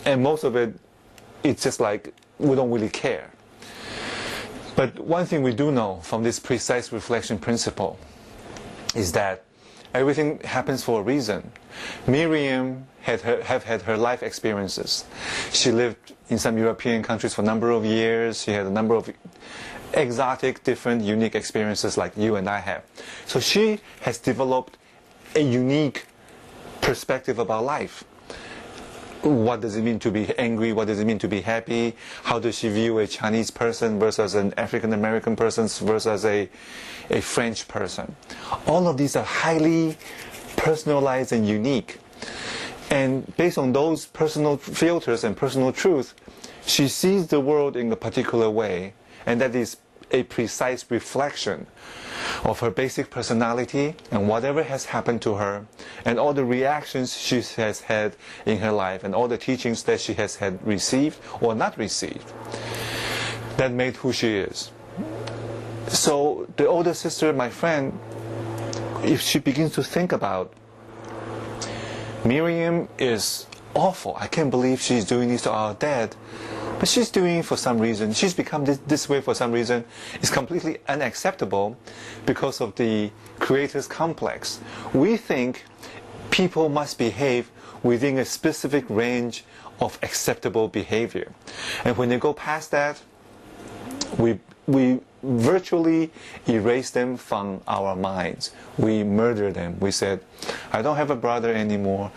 And most of it, it's just like we don't really care. But one thing we do know from this precise reflection principle is that everything happens for a reason. Miriam have had her life experiences. She lived in some European countries for a number of years. She had a number of exotic, different, unique experiences like you and I have. So she has developed a unique perspective about life. What does it mean to be angry? What does it mean to be happy? How does she view a Chinese person versus an African American person versus a French person? All of these are highly personalized and unique. And based on those personal filters and personal truth, she sees the world in a particular way, and that is a precise reflection of her basic personality and whatever has happened to her and all the reactions she has had in her life and all the teachings that she has had received or not received that made who she is. So the older sister, my friend, if she begins to think about Miriam is awful, I can't believe she's doing this to our dad, but she's doing it for some reason. She's become this way for some reason. It's completely unacceptable because of the creator's complex. We think people must behave within a specific range of acceptable behavior. And when they go past that, we virtually erase them from our minds. We murder them. We said, I don't have a brother anymore.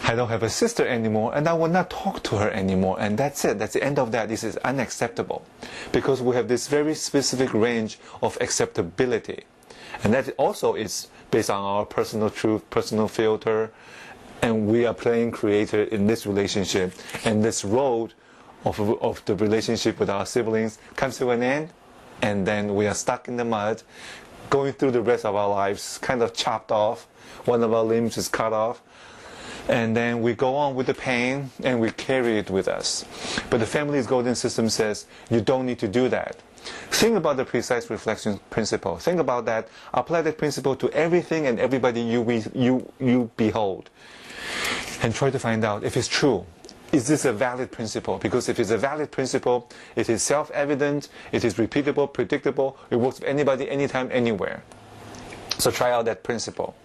I don't have a sister anymore, and I will not talk to her anymore. And that's it. That's the end of that. This is unacceptable. Because we have this very specific range of acceptability. And that also is based on our personal truth, personal filter, and we are playing creator in this relationship. And this road of the relationship with our siblings comes to an end, and then we are stuck in the mud, going through the rest of our lives, kind of chopped off. One of our limbs is cut off. And then we go on with the pain, and we carry it with us. But the family's golden system says, you don't need to do that. Think about the precise reflection principle. Think about that. Apply that principle to everything and everybody you behold. And try to find out if it's true. Is this a valid principle? Because if it's a valid principle, it is self-evident, it is repeatable, predictable, it works with anybody, anytime, anywhere. So try out that principle.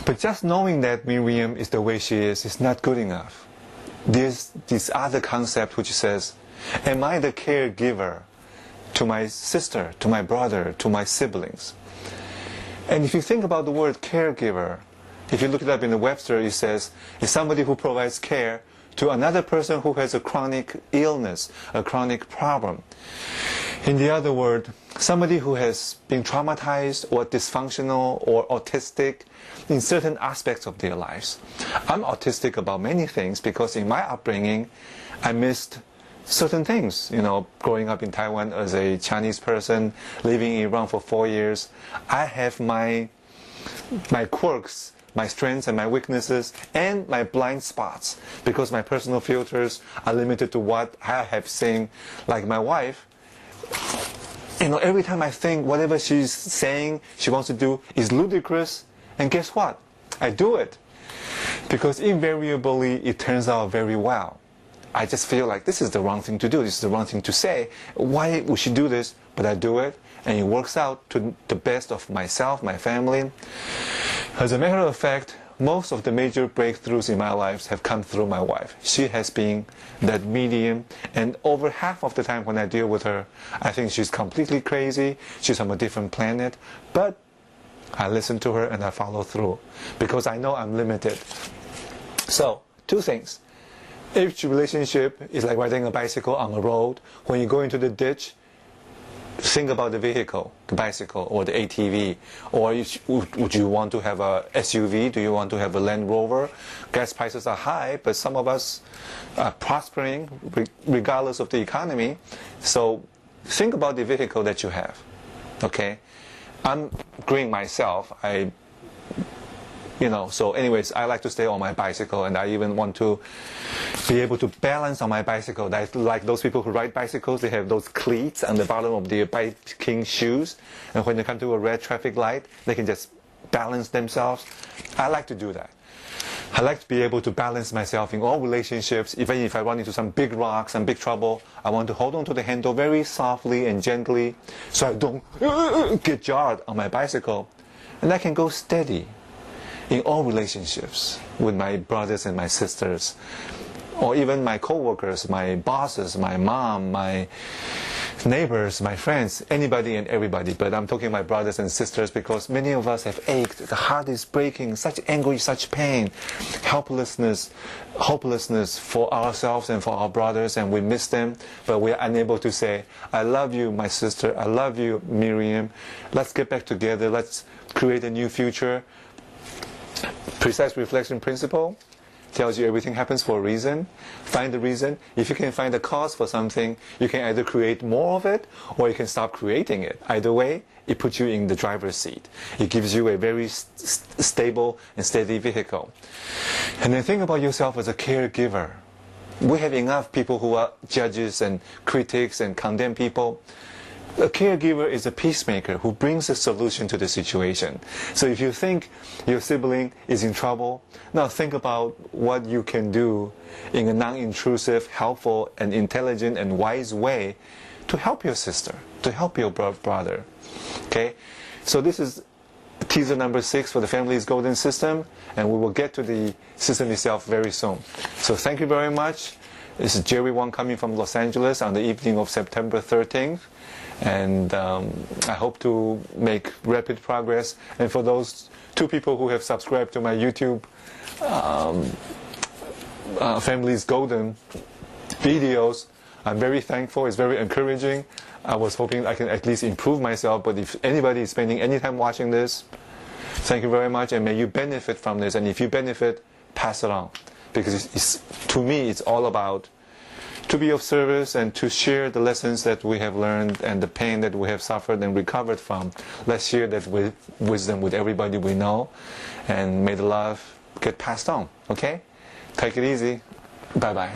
But just knowing that Miriam is the way she is not good enough. There's this other concept which says, am I the caregiver to my sister, to my brother, to my siblings? And if you think about the word caregiver, if you look it up in the Webster, it says, it's somebody who provides care to another person who has a chronic illness, a chronic problem. In the other word, somebody who has been traumatized or dysfunctional or autistic in certain aspects of their lives. I'm autistic about many things because in my upbringing, I missed certain things. You know, growing up in Taiwan as a Chinese person, living in Iran for 4 years, I have my quirks, my strengths and my weaknesses, and my blind spots, because my personal filters are limited to what I have seen. Like my wife, you know, every time I think whatever she's saying she wants to do is ludicrous, and guess what? I do it. Because invariably it turns out very well. I just feel like this is the wrong thing to do, this is the wrong thing to say. Why would she do this? But I do it, and it works out to the best of myself, my family. As a matter of fact, most of the major breakthroughs in my life have come through my wife. She has been that medium, and over half of the time when I deal with her, I think she's completely crazy, she's on a different planet, but I listen to her and I follow through, because I know I'm limited. So, two things. Each relationship is like riding a bicycle on a road. When you go into the ditch, think about the vehicle, the bicycle or the ATV. Or would you want to have a SUV? Do you want to have a Land Rover? Gas prices are high, but some of us are prospering regardless of the economy. So think about the vehicle that you have. Okay? I'm green myself. So anyways, I like to stay on my bicycle, and I even want to be able to balance on my bicycle. Like those people who ride bicycles, they have those cleats on the bottom of their biking shoes, and when they come to a red traffic light, they can just balance themselves. I like to do that. I like to be able to balance myself in all relationships. Even if I run into some big rocks, some big trouble, I want to hold on to the handle very softly and gently so I don't get jarred on my bicycle. And I can go steady in all relationships with my brothers and my sisters, or even my co-workers, my bosses, my mom, my neighbors, my friends, anybody and everybody. But I'm talking my brothers and sisters because many of us have ached. The heart is breaking, such anguish, such pain, helplessness, hopelessness for ourselves and for our brothers, and we miss them, but we are unable to say, I love you, my sister, I love you, Miriam. Let's get back together, let's create a new future. Precise reflection principle tells you everything happens for a reason. Find the reason. If you can find a cause for something, you can either create more of it or you can stop creating it. Either way, it puts you in the driver's seat. It gives you a very stable and steady vehicle. And then think about yourself as a caregiver. We have enough people who are judges and critics and condemn people. A caregiver is a peacemaker who brings a solution to the situation. So if you think your sibling is in trouble, now think about what you can do in a non-intrusive, helpful, and intelligent and wise way to help your sister, to help your brother. Okay? So this is teaser number 6 for the Family's Golden System, and we will get to the system itself very soon. So thank you very much. This is Jerry Wong coming from Los Angeles on the evening of September 13th. And I hope to make rapid progress. And for those 2 people who have subscribed to my YouTube Family's Golden videos, I'm very thankful. It's very encouraging. I was hoping I can at least improve myself, but if anybody is spending any time watching this, thank you very much, and may you benefit from this. And if you benefit, pass it on, because to me it's all about to be of service and to share the lessons that we have learned and the pain that we have suffered and recovered from. Let's share that with wisdom with everybody we know, and may the love get passed on. Okay? Take it easy. Bye-bye.